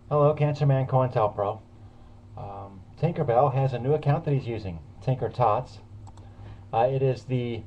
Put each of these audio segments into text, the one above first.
Hello, Cancer Man COINTELPRO. Tinkerbell has a new account that he's using, Tinker Tots. It is the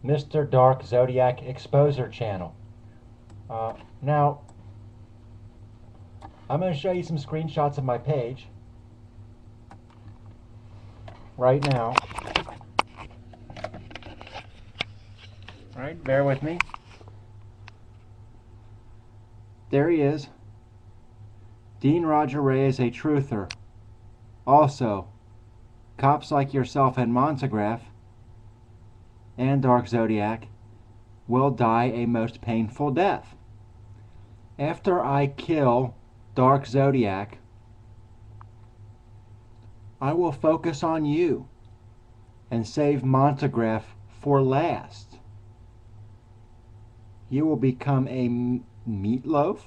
Mr. Dark Zodiac Exposer channel. Now, I'm going to show you some screenshots of my page right now. Alright, bear with me. There he is. Dean Roger Ray is a truther. Also, cops like yourself and Montagraph and Dark Zodiac will die a most painful death. After I kill Dark Zodiac, I will focus on you and save Montagraph for last. You will become a meatloaf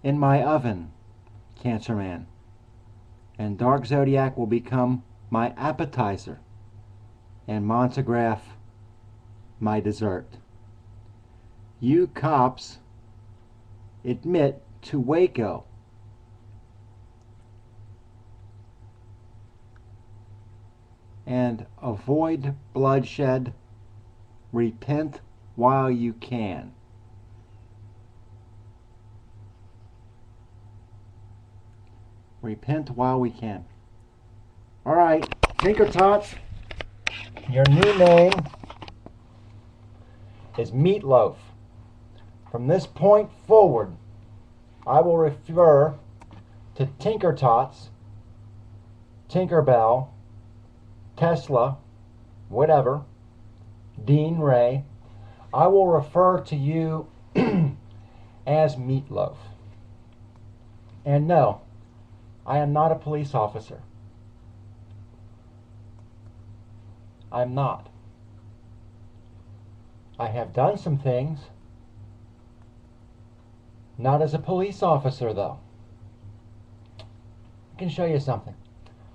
in my oven, Cancer Man, and Dark Zodiac will become my appetizer, and Montagraph my dessert. You cops admit to Waco. And avoid bloodshed. Repent while you can. Repent while we can. Alright, Tinker Tots, your new name is Meatloaf. From this point forward, I will refer to Tinker Tots, Tinkerbell, Tesla, whatever, Dean Ray. I will refer to you as Meatloaf. And no, I am not a police officer. I'm not. I have done some things. Not as a police officer, though. I can show you something.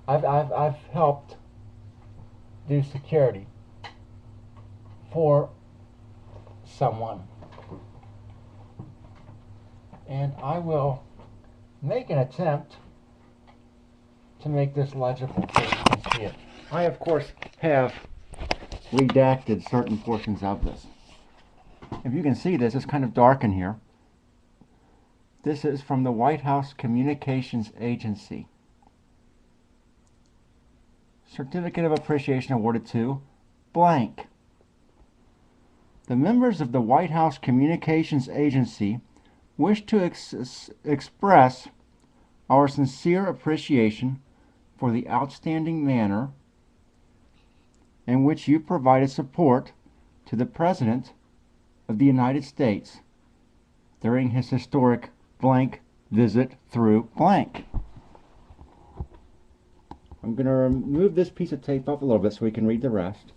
I've helped do security for someone. And I will make an attempt to make this legible so you can see it. I, of course, have redacted certain portions of this. If you can see this, it's kind of dark in here. This is from the White House Communications Agency. Certificate of Appreciation awarded to blank. The members of the White House Communications Agency wish to express our sincere appreciation for the outstanding manner in which you provided support to the President of the United States during his historic blank visit through blank. I'm going to remove this piece of tape up a little bit so we can read the rest.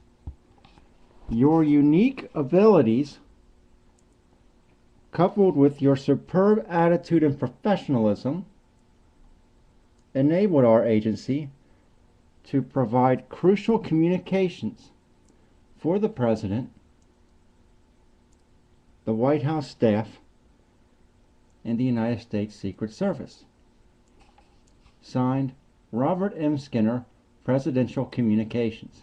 Your unique abilities, coupled with your superb attitude and professionalism, enabled our agency to provide crucial communications for the President, the White House staff, and the United States Secret Service. Signed, Robert M. Skinner, Presidential Communications.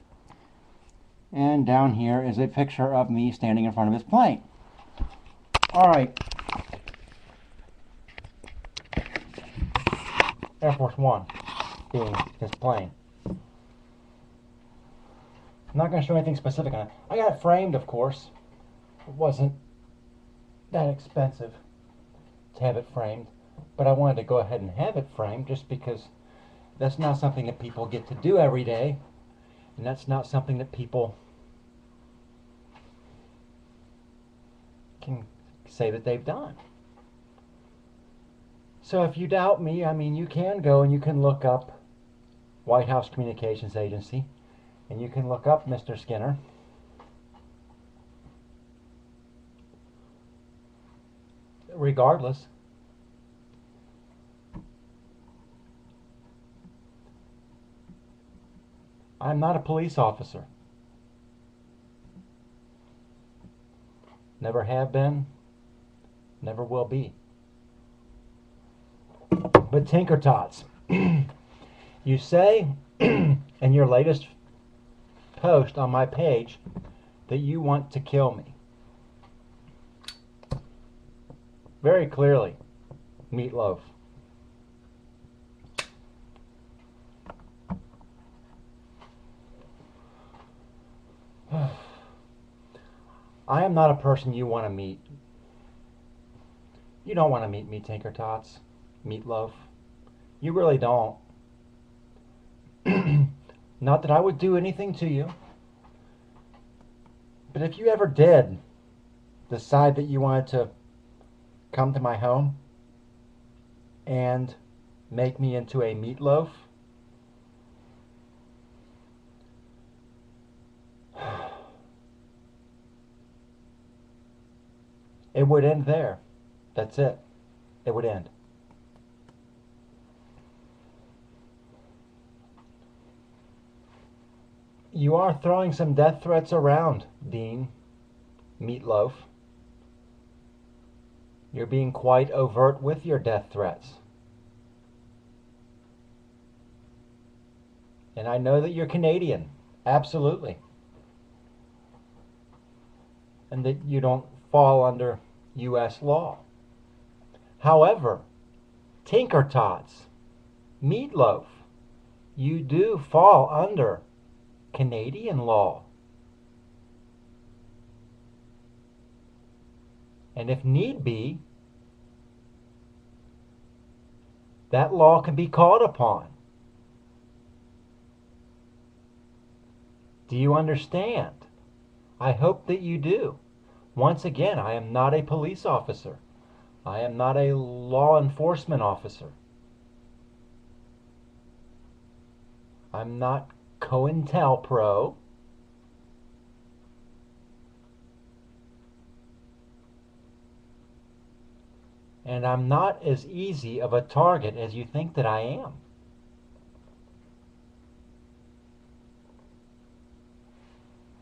And down here is a picture of me standing in front of his plane. Alright. Air Force One being his plane. I'm not going to show anything specific on it. I got it framed, of course. It wasn't that expensive to have it framed, but I wanted to go ahead and have it framed just because that's not something that people get to do every day, and that's not something that people can say that they've done. So if you doubt me, I mean, you can go and you can look up White House Communications Agency, and you can look up Mr. Skinner. Regardless, I'm not a police officer. Never have been, never will be. But Tinker Tots, you say in your latest post on my page that you want to kill me. Very clearly, Meatloaf. I am not a person you want to meet. You don't want to meet me, Tinker Tots, Meatloaf. You really don't. Not that I would do anything to you. But if you ever did decide that you wanted to come to my home and make me into a meatloaf, it would end there. That's it. It would end. You are throwing some death threats around, Dean Meatloaf. You're being quite overt with your death threats. And I know that you're Canadian. Absolutely. And that you don't fall under U.S. law. However, Tinker Tots, Meatloaf, you do fall under Canadian law. And if need be, that law can be called upon. Do you understand? I hope that you do. Once again, I am not a police officer. I am not a law enforcement officer. I'm not COINTELPRO. And I'm not as easy of a target as you think that I am.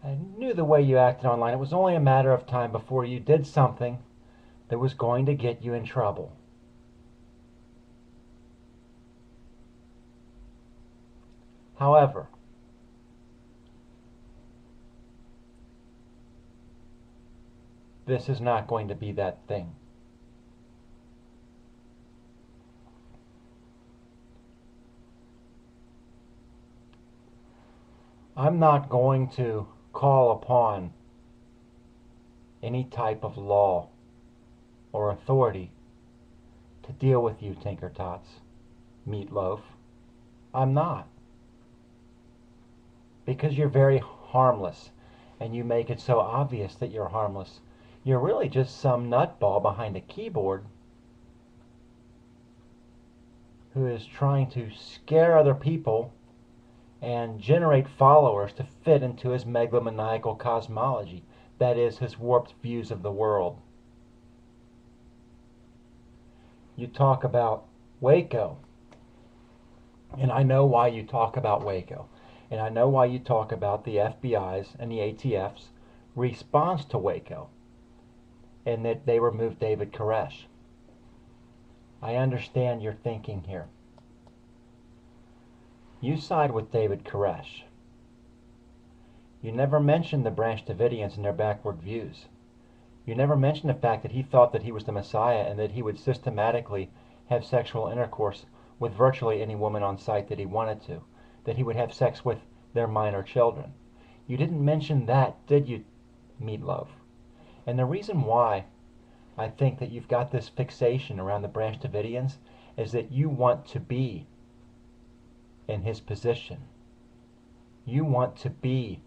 I knew the way you acted online. It was only a matter of time before you did something that was going to get you in trouble. However, this is not going to be that thing. I'm not going to call upon any type of law or authority to deal with you, Tinker Tots, Meatloaf. I'm not. Because you're very harmless, and you make it so obvious that you're harmless. You're really just some nutball behind a keyboard who is trying to scare other people and generate followers to fit into his megalomaniacal cosmology, that is, his warped views of the world. You talk about Waco, and I know why you talk about Waco, and I know why you talk about the FBI's and the ATF's response to Waco, and that they removed David Koresh. I understand your thinking here. You side with David Koresh. You never mentioned the Branch Davidians and their backward views. You never mentioned the fact that he thought that he was the Messiah and that he would systematically have sexual intercourse with virtually any woman on site that he wanted to, that he would have sex with their minor children. You didn't mention that, did you, Meatloaf? And the reason why I think that you've got this fixation around the Branch Davidians is that you want to be in his position. You want to be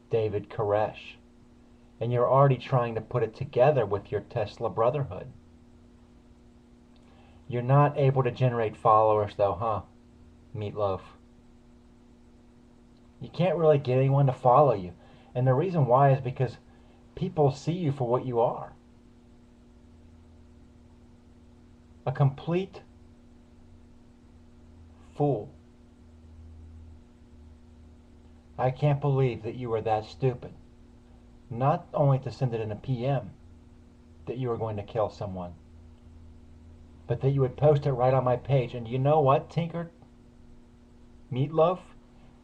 David Koresh. And you're already trying to put it together with your Tesla Brotherhood. You're not able to generate followers though, huh, Meatloaf? You can't really get anyone to follow you. And the reason why is because people see you for what you are. A complete fool. I can't believe that you were that stupid. Not only to send it in a PM that you were going to kill someone. but that you would post it right on my page. And you know what, Tinker Meatloaf?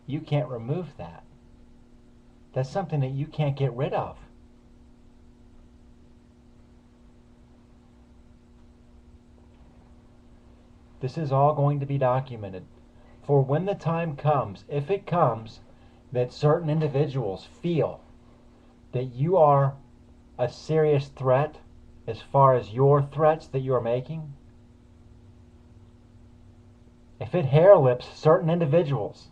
You can't remove that. That's something that you can't get rid of. This is all going to be documented. For when the time comes, if it comes, that certain individuals feel that you are a serious threat as far as your threats that you are making, if it hair lips certain individuals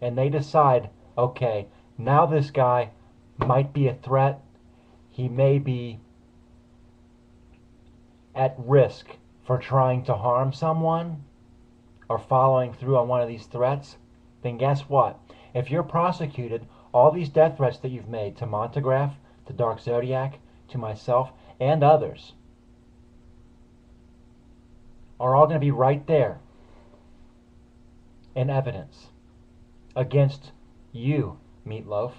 and they decide, okay, now this guy might be a threat, he may be at risk for trying to harm someone or following through on one of these threats, then guess what? If you're prosecuted, all these death threats that you've made to Montegraph, to Dark Zodiac, to myself, and others are all going to be right there in evidence against you, Meatloaf.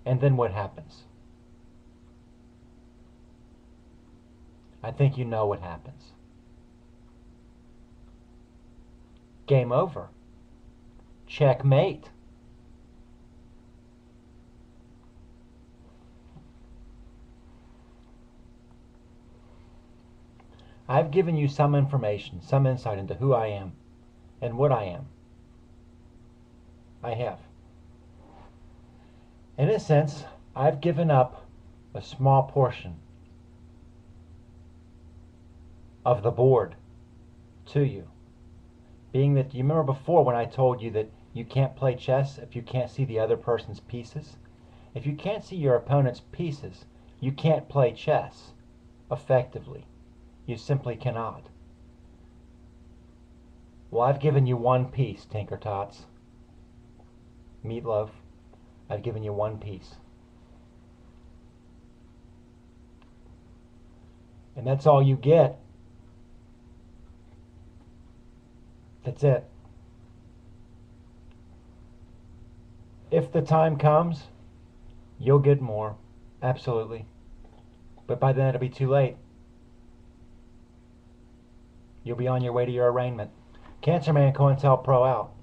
And then what happens? I think you know what happens. Game over. Checkmate. I've given you some information, some insight into who I am and what I am. I have. In a sense, I've given up a small portion of the board to you. Being that, you remember before when I told you that you can't play chess if you can't see the other person's pieces? If you can't see your opponent's pieces, you can't play chess effectively. You simply cannot. Well, I've given you one piece, Tinker Tots. Meatloaf, I've given you one piece. And that's all you get. That's it. If the time comes, you'll get more. Absolutely. But by then it'll be too late. You'll be on your way to your arraignment. Cancer Man COINTELPRO out.